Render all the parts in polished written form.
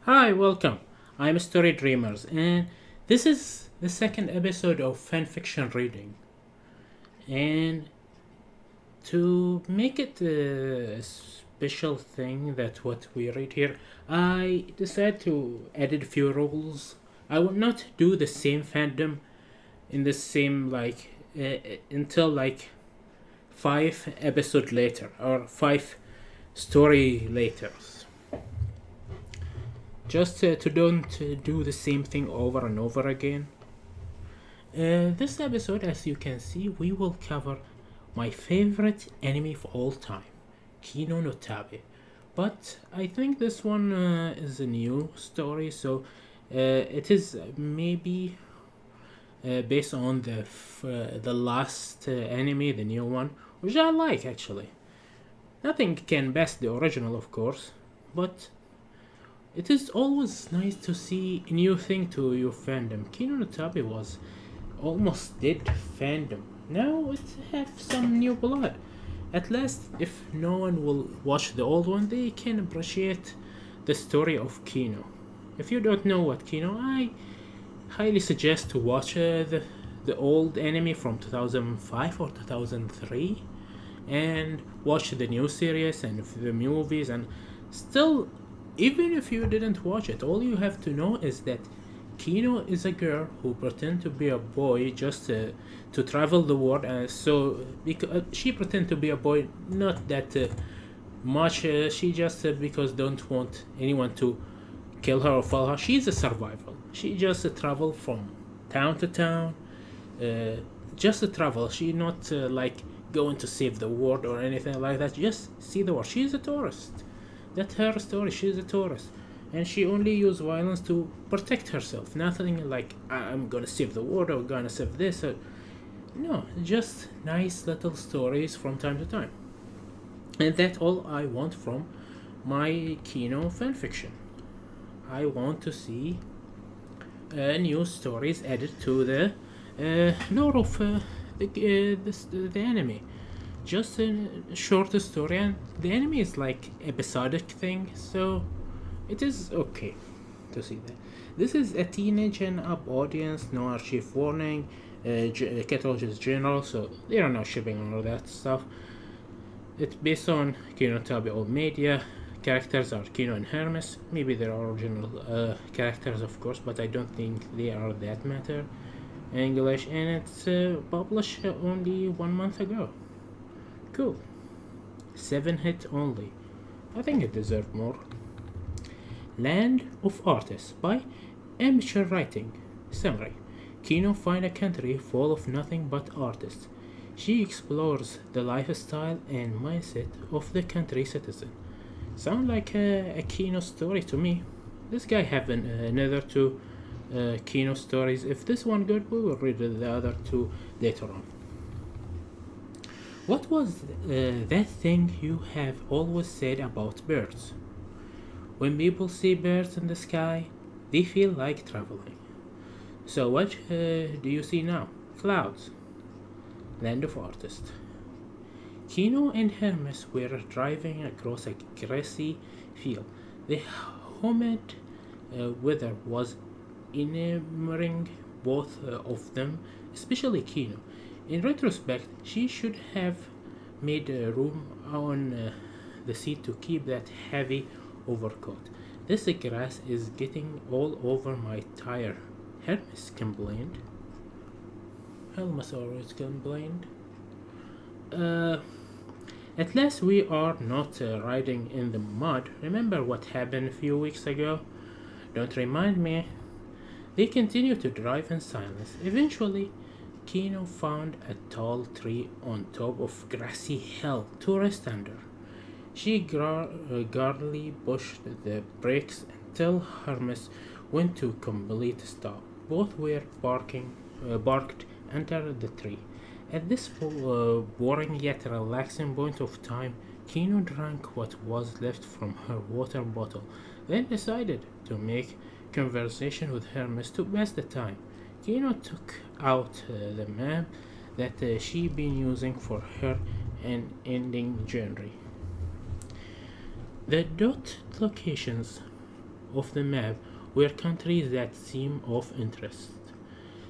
Hi, welcome. I'm Story Dreamers, and this is the second episode of Fanfiction Reading. And to make it a special thing that what we read here, I decided to edit a few rules. I will not do the same fandom in the same until like 5 episode later or 5 story later. Just to don't do the same thing over and over again. This episode, as you can see, we will cover my favorite anime of all time, Kino no Tabi. But I think this one is a new story, so it is maybe based on the last anime, the new one, which I like actually. Nothing can best the original, of course, but it is always nice to see a new thing to your fandom. Kino no Tabi was almost dead fandom. Now it have some new blood. At least, if no one will watch the old one, they can appreciate the story of Kino. If you don't know what Kino, I highly suggest to watch the old anime from 2005 or 2003 and watch the new series and the movies. And still, even if you didn't watch it, all you have to know is that Kino is a girl who pretend to be a boy just to travel the world. She pretend to be a boy, not that much. She just because don't want anyone to kill her or follow her. She's a survival. She just travel from town to town, uh, just to travel. She not like going to save the world or anything like that. Just see the world. She's a tourist. That's her story. She's a tourist, and she only use violence to protect herself. Nothing like I'm gonna save the world or gonna save this. No, just nice little stories from time to time, and that's all I want from my Kino fanfiction. I want to see new stories added to the lore of the anime. Just a short story, and the anime is like episodic thing, so it is okay to see that. This is a teenage and up audience, no archive warning, catalog is general, so there are no shipping and all that stuff. It's based on Kino Tabi old media. Characters are Kino and Hermes. Maybe there are original characters, of course, but I don't think they are that matter. English, and it's published only 1 month ago. Cool. 7 hit only. I think it deserved more. Land of Artists by Amateurwriting. Summary. Kino finds a country full of nothing but artists. She explores the lifestyle and mindset of the country citizen. Sound like a Kino story to me. This guy have another two Kino stories. If this one good, we will read the other two later on. What was that thing you have always said about birds? When people see birds in the sky, they feel like traveling. So what do you see now? Clouds. Land of Artists. Kino and Hermes were driving across a grassy field. The humid weather was enamoring both of them, especially Kino. In retrospect, she should have made room on the seat to keep that heavy overcoat. This grass is getting all over my tire, Hermes complained. Hermes always complained. Uh, at least we are not riding in the mud. Remember what happened a few weeks ago? Don't remind me. They continued to drive in silence. Eventually, Kino found a tall tree on top of grassy hill to rest under. She guardedly pushed the brakes until Hermes went to complete stop. Both were barked under the tree. At this boring yet relaxing point of time, Kino drank what was left from her water bottle, then decided to make conversation with Hermes to pass the time. Kino took out the map that she'd been using for her and ending journey. The dot locations of the map were countries that seem of interest.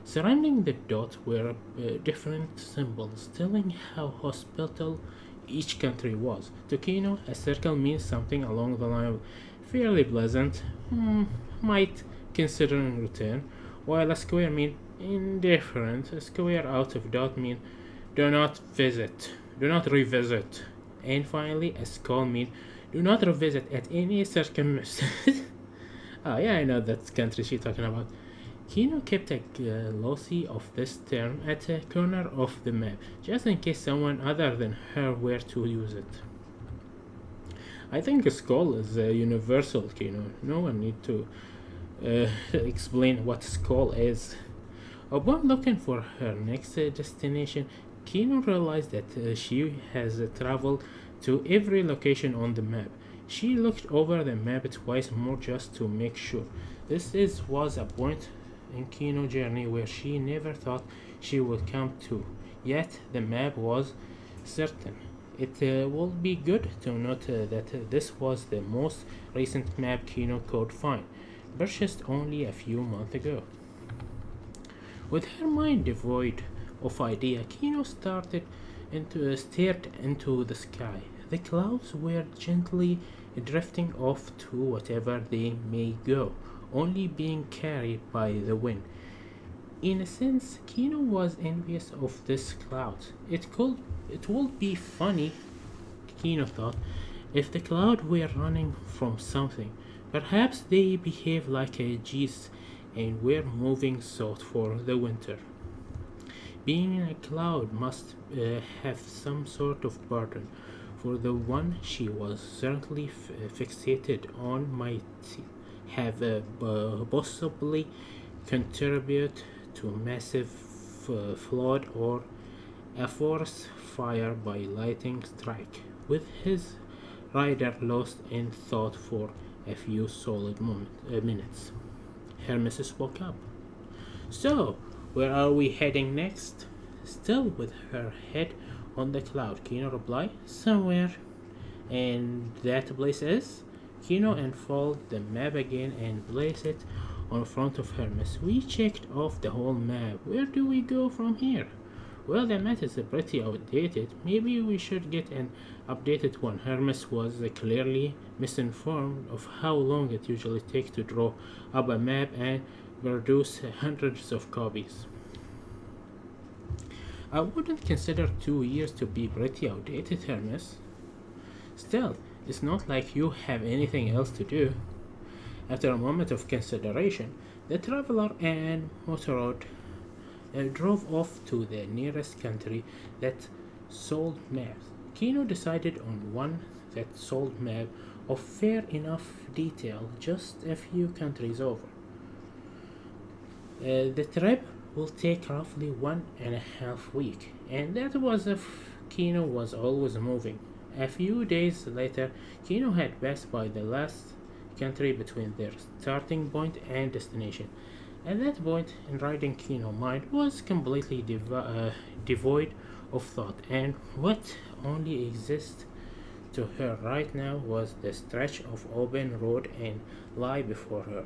Surrounding the dot were different symbols telling how hospitable each country was. To Kino, a circle means something along the line of fairly pleasant, might consider in return, while a square means indifferent. A square out of dot means do not visit, do not revisit. And finally, a skull means do not revisit at any circumstance. Oh, yeah, I know that country she's talking about. Kino kept a glossy of this term at a corner of the map, just in case someone other than her were to use it. I think a skull is universal, Kino. No one need to explain what skull is. Upon looking for her next destination, Kino realized that she has traveled to every location on the map. She looked over the map twice more just to make sure. Was a point in Kino's journey where she never thought she would come to. Yet the map was certain. It will be good to note that this was the most recent map Kino could find, purchased only a few months ago. With her mind devoid of idea, Kino stared into the sky. The clouds were gently drifting off to whatever they may go, only being carried by the wind. In a sense, Kino was envious of this cloud. It would be funny, Kino thought, if the cloud were running from something. Perhaps they behave like a geese and were moving south for the winter. Being in a cloud must have some sort of burden, for the one she was certainly fixated on might have possibly contribute to massive flood or a forest fire by lightning strike, with his rider lost in thought for a few solid minutes. Hermes spoke up. So, where are we heading next? Still with her head on the cloud, Kino replied, somewhere. And that place is? Kino unfolded the map again and placed it in front of Hermes. We checked off the whole map. Where do we go from here? Well, the map is pretty outdated. Maybe we should get an updated one. Hermes was clearly misinformed of how long it usually takes to draw up a map and produce hundreds of copies. I wouldn't consider 2 years to be pretty outdated, Hermes. Still, it's not like you have anything else to do. After a moment of consideration, the traveler and motorroad drove off to the nearest country that sold maps. Kino decided on one that sold maps of fair enough detail, just a few countries over. The trip will take roughly 1.5 weeks, and that was if Kino was always moving. A few days later, Kino had passed by the last country between their starting point and destination. At that point in riding, Kino's mind was completely devoid of thought, and what only existed to her right now was the stretch of open road and lie before her,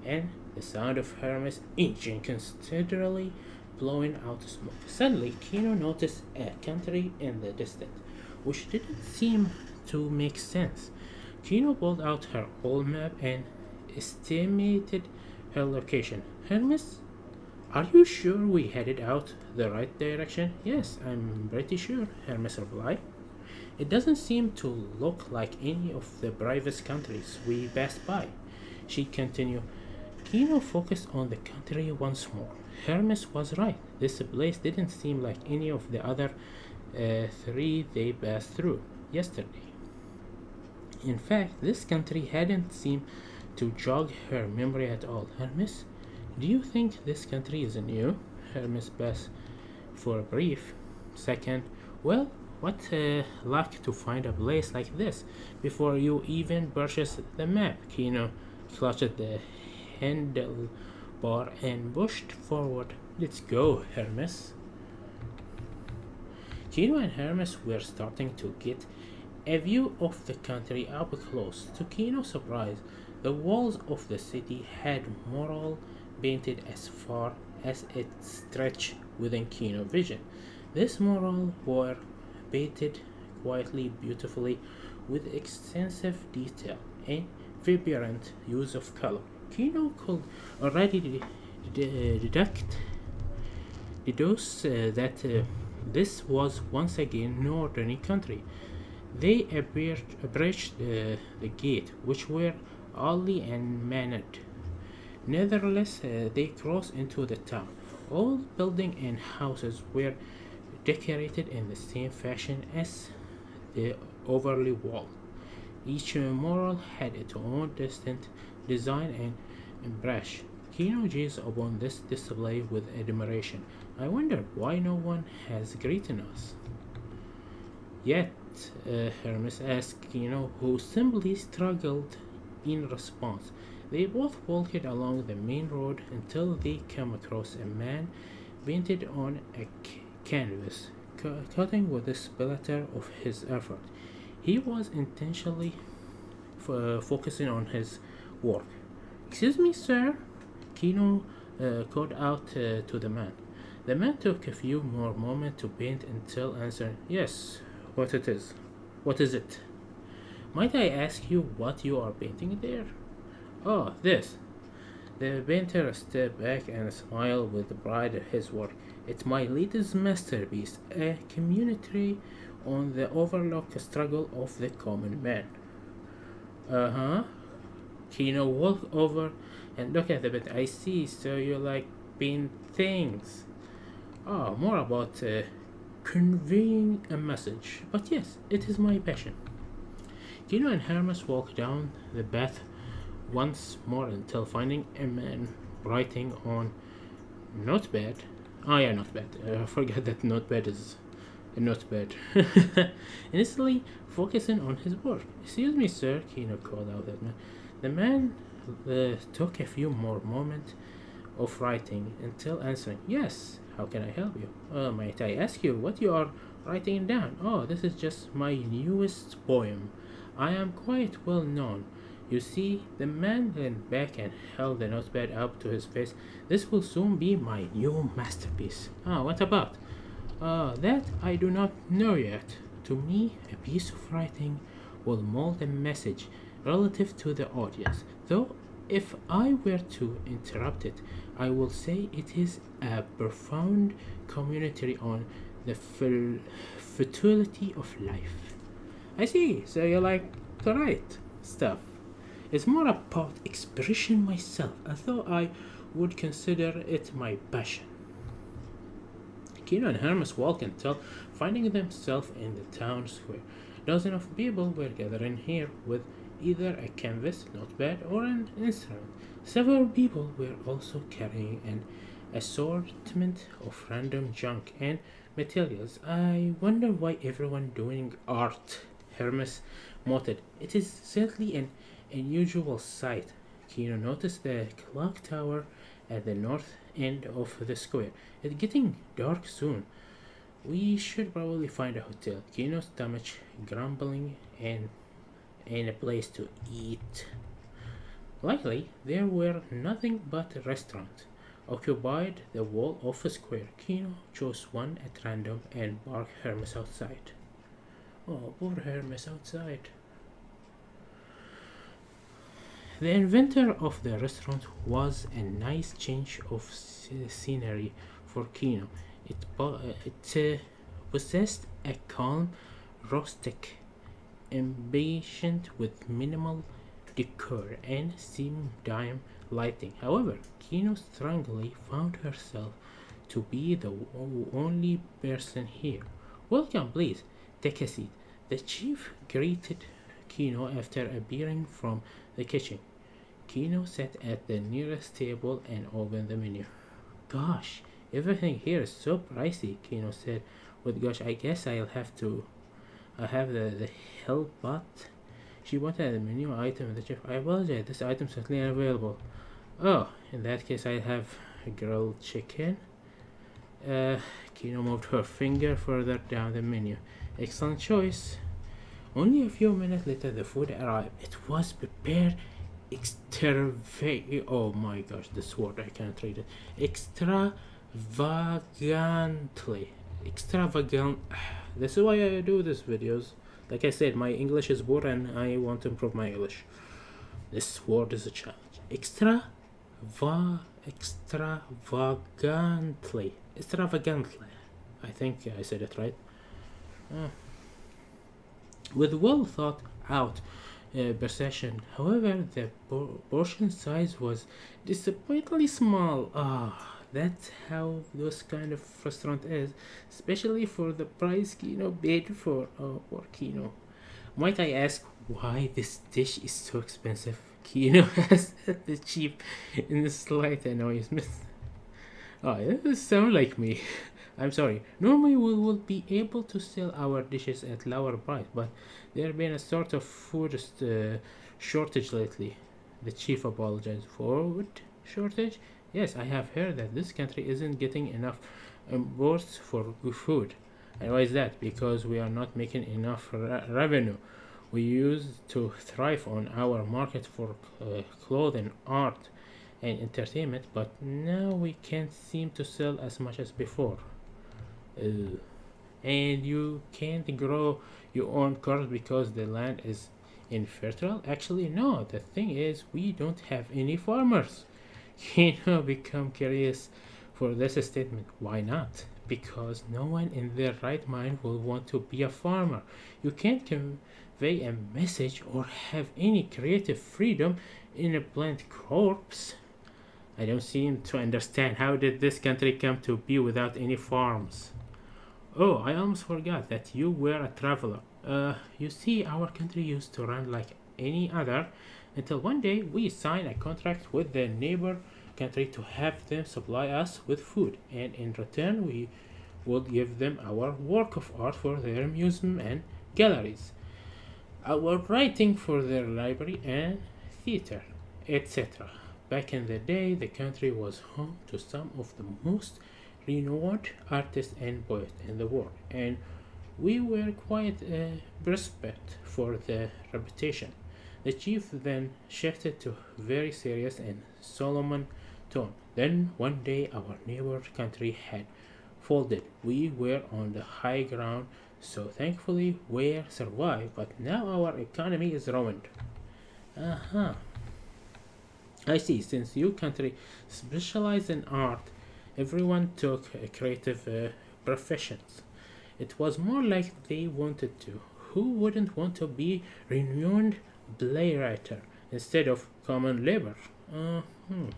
and the sound of Hermes' engine considerably blowing out smoke. Suddenly, Kino noticed a country in the distance, which didn't seem to make sense. Kino pulled out her old map and estimated her location. Hermes, are you sure we headed out the right direction? Yes, I'm pretty sure, Hermes replied. It doesn't seem to look like any of the previous countries we passed by, she continued. Kino focused on the country once more. Hermes was right. This place didn't seem like any of the other three they passed through yesterday. In fact, this country hadn't seemed to jog her memory at all. Hermes, do you think this country is new? Hermes paused for a brief second. Well, what luck to find a place like this before you even purchase the map. Kino clutched the handlebar and pushed forward. Let's go, Hermes. Kino and Hermes were starting to get A view of the country up close. To Kino's surprise, the walls of the city had mural painted as far as it stretched within Kino vision. This mural were painted quietly, beautifully, with extensive detail and vibrant use of color. Kino could already deduce that this was once again no ordinary country. They approached the gate, which were oddly and mannered. Nevertheless, they crossed into the town. All buildings and houses were decorated in the same fashion as the overly wall. Each mural had its own distinct design and brush. Kino gazed upon this display with admiration. I wonder why no one has greeted us. Yet, Hermes asked Kino, who simply struggled in response. They both walked along the main road until they came across a man painted on a canvas, cutting with the splatter of his effort. He was intentionally focusing on his work. Excuse me, sir, Kino called out to the man. The man took a few more moments to paint until answering, yes, what it is. What is it? Might I ask you what you are painting there? Oh, this. The painter stepped back and smiled with pride at his work. It's my latest masterpiece, a commentary on the overlooked struggle of the common man. Uh-huh. Kino walked over and looked at the bit. I see, so you like paint things. Oh, more about conveying a message. But yes, it is my passion. Kino and Hermes walked down the path once more until finding a man writing on notepad. Oh yeah, notepad. I forgot that notepad is a notepad. Instantly focusing on his work. Excuse me, sir, Kino called out that man. The man took a few more moments of writing until answering, yes, how can I help you? Might I ask you what you are writing down? Oh, this is just my newest poem. I am quite well known. You see, the man leaned back and held the notepad up to his face. This will soon be my new masterpiece. Ah, what about? That I do not know yet. To me, a piece of writing will mold a message relative to the audience. Though, if I were to interrupt it, I will say it is a profound commentary on the futility of life. I see, so you like to write stuff. It's more about expression myself, as though I would consider it my passion. Kino and Hermes walked until finding themselves in the town square. Dozens of people were gathering here with either a canvas, notepad, or an instrument. Several people were also carrying an assortment of random junk and materials. I wonder why everyone doing art, Hermes muttered. It is certainly an unusual sight. Kino noticed the clock tower at the north end of the square. It's getting dark soon. We should probably find a hotel. Kino's stomach grumbling and a place to eat. Luckily, there were nothing but restaurants occupied the whole of the square. Kino chose one at random and parked Hermes outside. Oh, poor Hermes outside. The inventor of the restaurant was a nice change of scenery for Kino. It possessed a calm, rustic ambience with minimal decor and dim lighting. However, Kino strangely found herself to be the only person here. Welcome, please. Take a seat. The chief greeted Kino after appearing from the kitchen. Kino sat at the nearest table and opened the menu. Gosh, everything here is so pricey, Kino said with gosh. I guess I have the help, but she wanted a menu item and the chef. I apologize, this item is certainly unavailable. Oh, in that case I have grilled chicken. Kino moved her finger further down the menu. Excellent choice. Only a few minutes later, the food arrived. It was prepared oh my gosh, this word I can't read it. Extravagantly. Extravagant. This is why I do these videos. Like I said, my English is poor and I want to improve my English. This word is a challenge. Extravagantly. Extravagantly. I think I said it right. With well thought out precision. However, the portion size was disappointingly small. That's how those kind of restaurant is, especially for the price Kino paid for Kino. Might I ask why this dish is so expensive? Kino has the cheap in the slight annoyance. Oh, it sounds like me. I'm sorry. Normally we will be able to sell our dishes at lower price, but there been a sort of food shortage lately. The chief apologized. Food shortage? Yes, I have heard that this country isn't getting enough imports for food. And why is that? Because we are not making enough revenue. We used to thrive on our market for clothing, art, and entertainment, but now we can't seem to sell as much as before. Uh, and you can't grow your own crops because the land is infertile. Actually, no, the thing is we don't have any farmers. Become curious for this statement. Why not? Because no one in their right mind will want to be a farmer. You can't convey a message or have any creative freedom in a plant crops. I don't seem to understand how did this country come to be without any farms. Oh, I almost forgot that you were a traveler. You see, our country used to run like any other until one day we signed a contract with the neighbor country to have them supply us with food, and in return we would give them our work of art for their museum and galleries, our writing for their library and theater, etc. Back in the day, the country was home to some of the most renowned artists and poets in the world, and we were quite respect for the reputation. The chief then shifted to very serious and solemn tone. Then one day our neighbor country had folded. We were on the high ground, so thankfully we survived, but now our economy is ruined. Uh-huh. I see, since your country specialized in art, everyone took creative professions. It was more like they wanted to. Who wouldn't want to be renowned playwright instead of common labor? Hmm.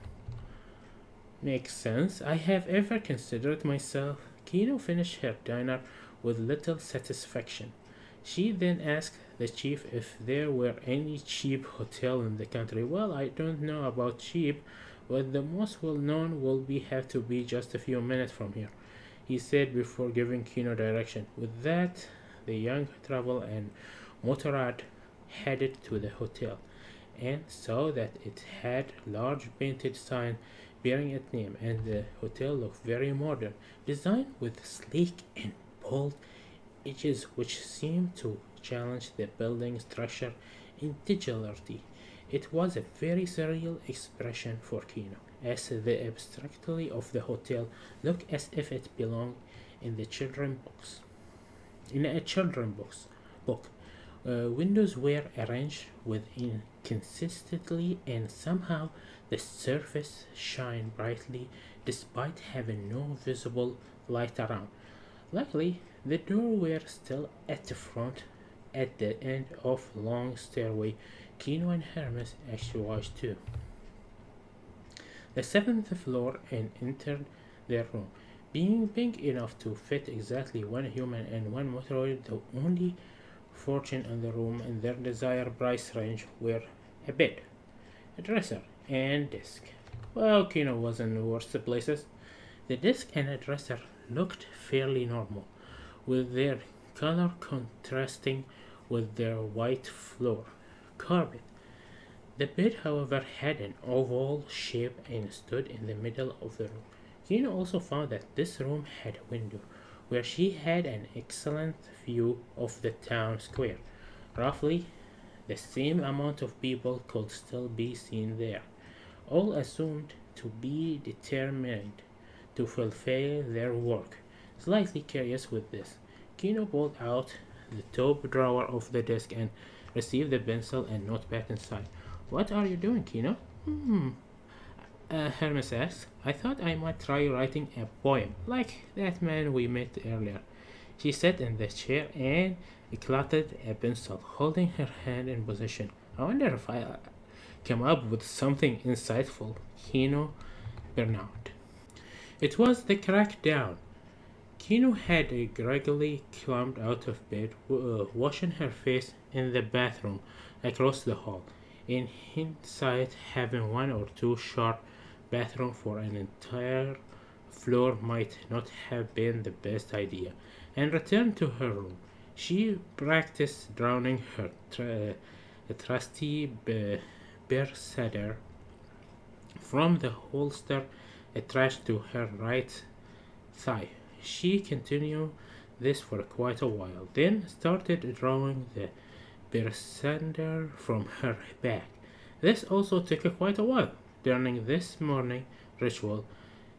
Makes sense. I have ever considered myself. Kino finished her dinner with little satisfaction. She then asked the chief if there were any cheap hotel in the country. Well, I don't know about cheap, but the most well known will be have to be just a few minutes from here, he said before giving Kino direction. With that, the young traveler and Motorrad headed to the hotel and saw that it had large painted sign bearing its name, and the hotel looked very modern, designed with sleek and bold edges which seemed to challenge the building structure integrity. It was a very surreal expression for Kino, as the abstractly of the hotel looked as if it belonged in the children books. In a children book, windows were arranged with inconsistently, and somehow the surface shined brightly despite having no visible light around. Luckily, the doors were still at the front. At the end of long stairway, Kino and Hermes actually too. The seventh floor and entered their room. Being big enough to fit exactly one human and one motoid, the only fortune in the room in their desired price range were a bed, a dresser, and desk. Well, Kino was in the worst places. The desk and a dresser looked fairly normal, with their color contrasting with their white floor carpet. The bed, however, had an oval shape and stood in the middle of the room. Kino also found that this room had a window, where she had an excellent view of the town square. Roughly the same amount of people could still be seen there, all assumed to be determined to fulfill their work. Slightly curious with this, Kino pulled out the top drawer of the desk and received the pencil and notepad inside. What are you doing, Kino? Hmm. Hermes asked. I thought I might try writing a poem, like that man we met earlier. She sat in the chair and clutched a pencil, holding her hand in position. I wonder if I come up with something insightful. Kino burnout. It was the crackdown. Kino had greggily climbed out of bed, washing her face in the bathroom across the hall. In hindsight, having one or two short bathrooms for an entire floor might not have been the best idea, and returned to her room. She practiced drowning her trusty berserker from the holster attached to her right thigh. She continued this for quite a while, then started drawing the berserker from her back. This also took quite a while. During this morning ritual,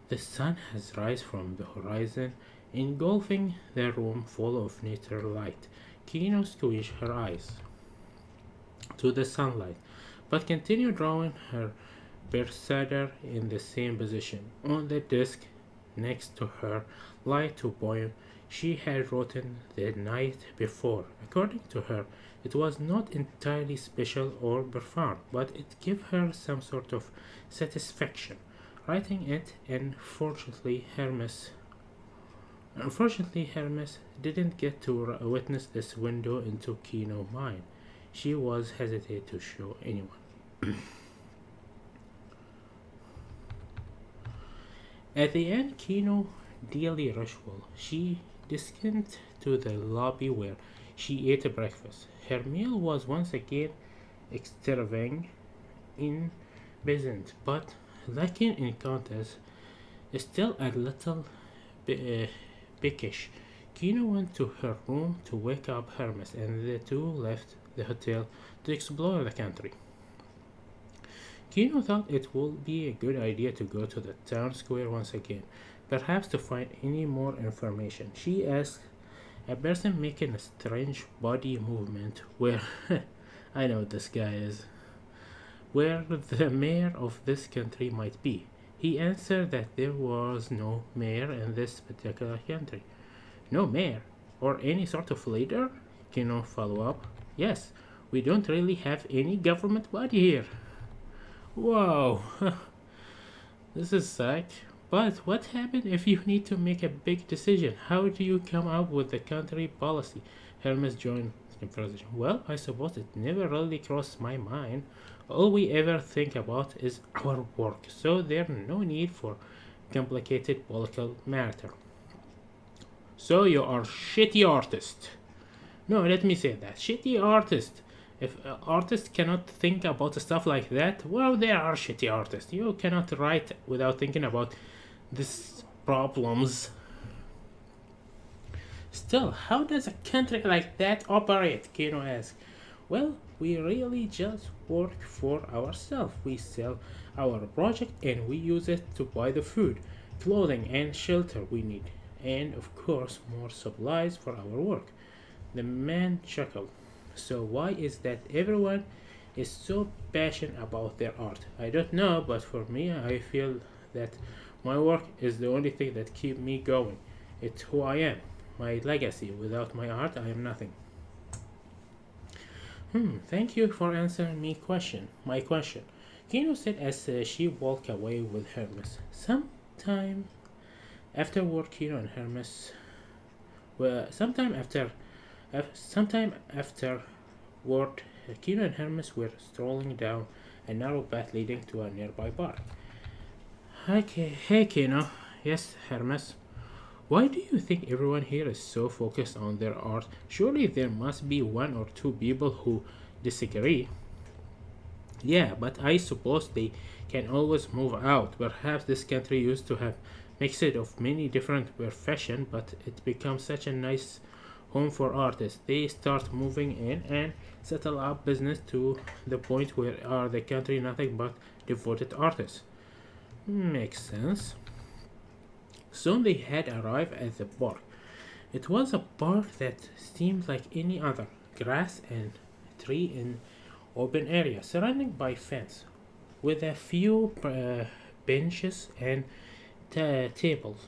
the sun has risen from the horizon, engulfing the room full of neater light. Kino squeezed her eyes to the sunlight, but continued drawing her berserker in the same position. On the desk next to her lay two poems she had written the night before. According to her, it was not entirely special or profound, but it gave her some sort of satisfaction. Writing it, Unfortunately, Hermes didn't get to witness this window into Kino's mind. She was hesitant to show anyone. At the end Kino daily ritual, she descended to the lobby where she ate breakfast. Her meal was once again extravagant in peasant, but lacking in contest, still a little peckish. Kino went to her room to wake up Hermes, and the two left the hotel to explore the country. Kino thought it would be a good idea to go to the town square once again, perhaps to find any more information. She asked a person making a strange body movement where I know this guy is where the mayor of this country might be. He answered that there was no mayor in this particular country. No mayor? Or any sort of leader? Kino follow up. Yes, we don't really have any government body here. Whoa, this is sad. But what happens if you need to make a big decision? How do you come up with the country policy? Hermes joined the conversation. Well, I suppose it never really crossed my mind. All we ever think about is our work, so there's no need for complicated political matter. So you are shitty artist. No, let me say that. Shitty artist. If artists cannot think about stuff like that, well, they are shitty artists. You cannot write without thinking about these problems. Still, how does a country like that operate? Kino asked. Well, we really just work for ourselves. We sell our project and we use it to buy the food, clothing, and shelter we need, and of course, more supplies for our work. The man chuckled. So, why is that everyone is so passionate about their art? I don't know, but for me, I feel that my work is the only thing that keeps me going. It's who I am, my legacy. Without my art, I am nothing. Thank you for answering my question. Kino said as she walked away with Hermes. Afterward, Kino and Hermes sometime afterward, Kino and Hermes were strolling down a narrow path leading to a nearby bar. Hey Kino. Yes, Hermes. Why do you think everyone here is so focused on their art? Surely there must be one or two people who disagree. Yeah, but I suppose they can always move out. Perhaps this country used to have mixed of many different professions, but it becomes such a nice home for artists. They start moving in and settle up business to the point where are the country nothing but devoted artists. Makes sense. Soon they had arrived at the park. It was a park that seemed like any other, grass and tree in open area, surrounded by fence, with a few benches and tables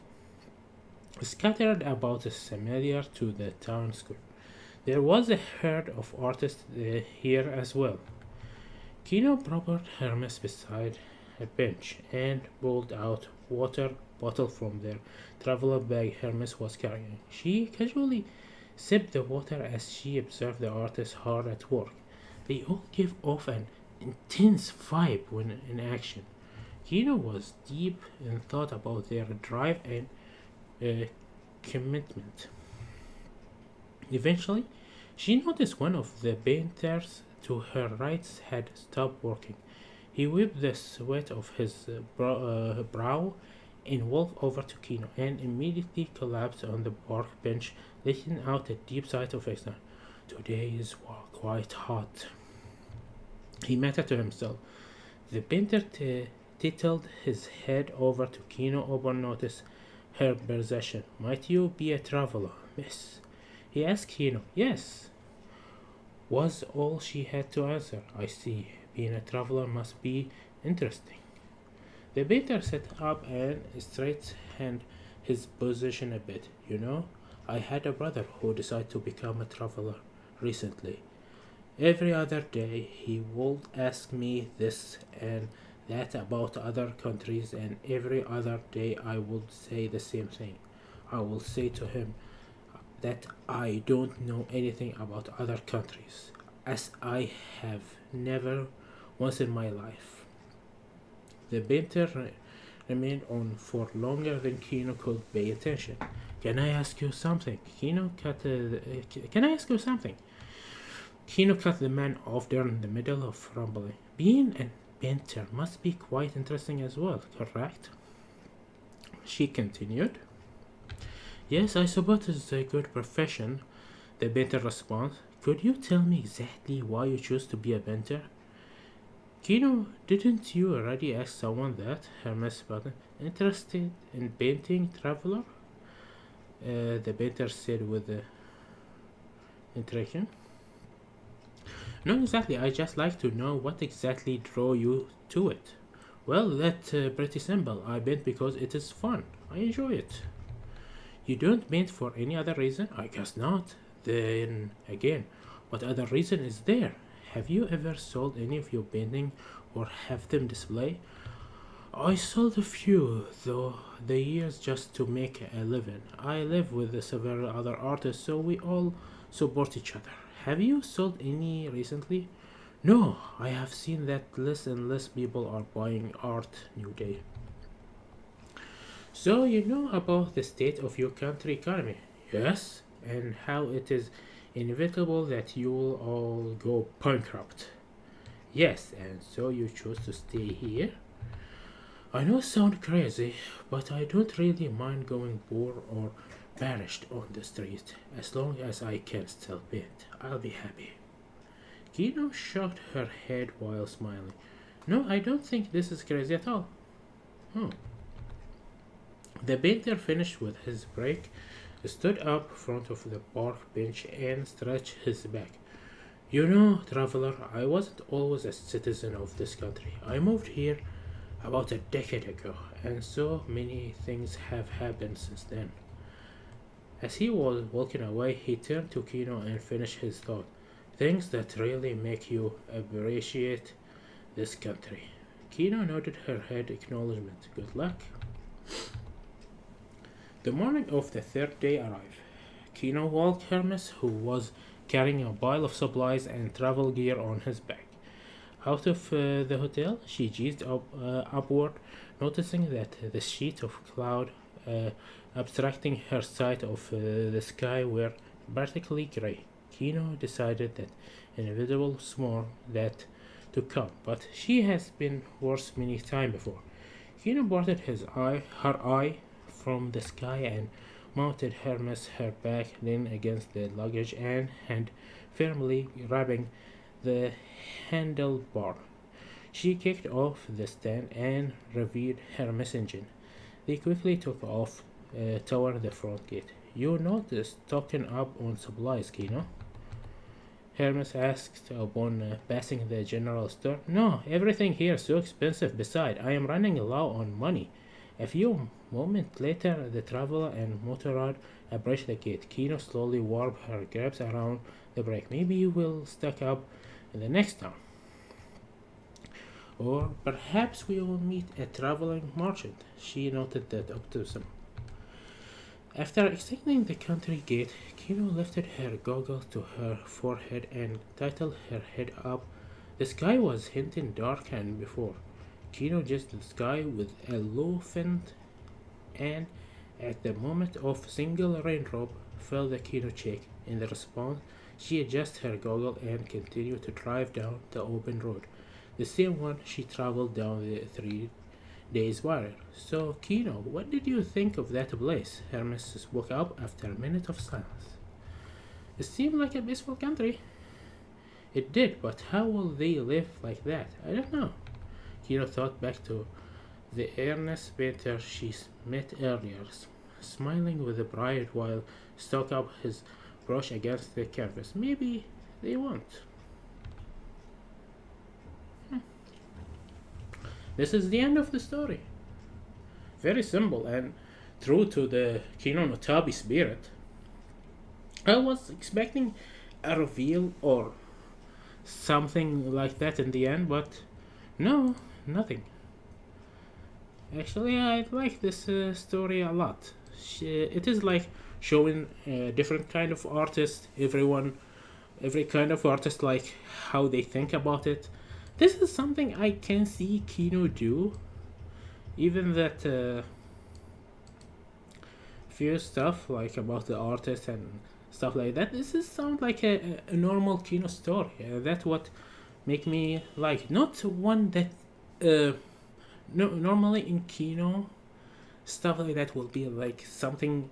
scattered about similar to the town square. There was a herd of artists here as well. Kino propped Hermes beside a bench and pulled out water bottle from their traveler bag Hermes was carrying. She casually sipped the water as she observed the artists hard at work. They all give off an intense vibe when in action. Kino was deep in thought about their drive and uh, commitment. Eventually, she noticed one of the painters to her right had stopped working. He wiped the sweat off his brow and walked over to Kino and immediately collapsed on the park bench, letting out a deep sigh of exhaustion. Today is quite hot, he muttered to himself. The painter tilted his head over to Kino over notice her possession. Might you be a traveler, miss? He asked Kino. Yes, was all she had to answer. I see. Being a traveler must be interesting. The painter sat up and straightened his position a bit. You know, I had a brother who decided to become a traveler recently. Every other day he would ask me this and that about other countries, and every other day I would say the same thing. I will say to him that I don't know anything about other countries, as I have never once in my life. The painter remained on for longer than Kino could pay attention. Can I ask you something? Can I ask you something? Kino cut the man off during the middle of rumbling. Being a painter must be quite interesting as well, correct? She continued. Yes, I suppose it's a good profession, the painter responded. Could you tell me exactly why you chose to be a painter? Kino, didn't you already ask someone that? Hermes button. Interested in painting, traveler? The painter said with intriguing. No, exactly. I just like to know what exactly drew you to it. Well, that's pretty simple. I paint because it is fun. I enjoy it. You don't paint for any other reason? I guess not. Then again, what other reason is there? Have you ever sold any of your painting or have them display? I sold a few, though the years just to make a living. I live with several other artists, so we all support each other. Have you sold any recently? No, I have seen that less and less people are buying art nowadays. So you know about the state of your country economy? Yes, and how it is inevitable that you will all go bankrupt. Yes, and so you chose to stay here? I know it sounds crazy, but I don't really mind going poor or perished on the street. As long as I can still paint, I'll be happy. Kino shook her head while smiling. No, I don't think this is crazy at all. Hmm. The painter finished with his break, stood up in front of the park bench and stretched his back. You know, traveler, I wasn't always a citizen of this country. I moved here about a decade ago, and so many things have happened since then. As he was walking away, he turned to Kino and finished his thought. Things that really make you appreciate this country. Kino nodded her head acknowledgement. Good luck. The morning of the third day arrived. Kino walked Hermes, who was carrying a pile of supplies and travel gear on his back. Out of the hotel, she gazed upward, noticing that the sheet of cloud obstructing her sight of the sky were particularly gray. Kino decided that inevitable storm that to come, but she has been worse many times before. Kino parted her eye from the sky and mounted Hermes her back leaned against the luggage and firmly grabbing the handlebar. She kicked off the stand and revved her engine. They quickly took off toward the front gate. You noticed stocking up on supplies, Kino? Hermes asked upon passing the general store. No, everything here is so expensive. Besides, I am running low on money. A few moments later, the traveler and Motorrad approached the gate. Kino slowly warped her grabs around the brake. Maybe you will stack up in the next town. Or perhaps we will meet a traveling merchant. She noted that optimism. After exiting the country gate, Kino lifted her goggles to her forehead and tilted her head up. The sky was hinting darker than before. Kino judged the sky with a low fint, and at the moment of single raindrop fell the Kino cheek. In the response, she adjusted her goggle and continued to drive down the open road, the same one she traveled down the 3 days prior. So, Kino, what did you think of that place? Hermes spoke up after a minute of silence. It seemed like a peaceful country. It did, but how will they live like that? I don't know. Kino thought back to the earnest painter she met earlier, smiling with pride while stuck up his brush against the canvas. Maybe they won't. This is the end of the story. Very simple and true to the Kino no Tabi spirit. I was expecting a reveal or something like that in the end, but no, nothing. Actually, I like this story a lot. It is like showing a different kind of artist. Every kind of artist, like how they think about it. This is something I can see Kino do. Even that few stuff like about the artist and stuff like that. This is sound like a normal Kino story. That's what make me like not one that no normally in Kino stuff like that will be like something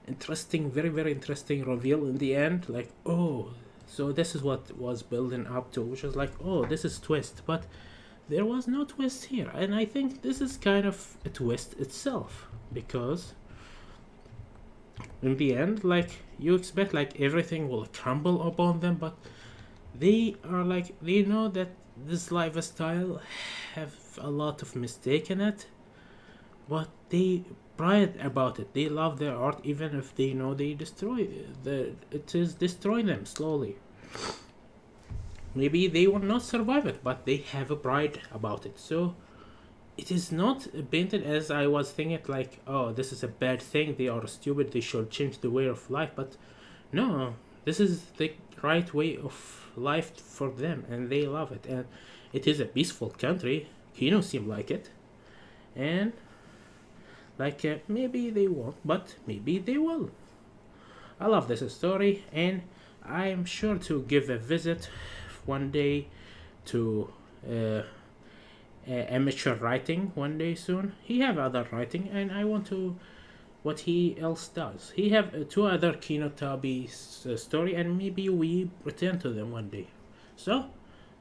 interesting, very interesting reveal in the end. Like oh, so this is what was building up to, which was like oh, this is twist, but there was no twist here, and I think this is kind of a twist itself because in the end, like you expect like everything will crumble upon them, but they are like they know that this lifestyle have a lot of mistake in it, but they pride about it. They love their art even if they know they destroy it is destroying them slowly. Maybe they will not survive it, but they have a pride about it. So it is not painted as I was thinking like, oh, this is a bad thing, they are stupid, they should change the way of life, but no, this is the right way of life for them and they love it and it is a peaceful country. Kino seem like it. And like maybe they won't, but maybe they will. I love this story and I am sure to give a visit one day to amateur writing one day soon. He have other writing, and I want to what he else does. He have two other Kino Tabi story, and maybe we return to them one day. So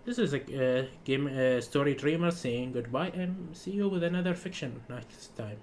this is a game story dreamer saying goodbye, and see you with another fiction next time.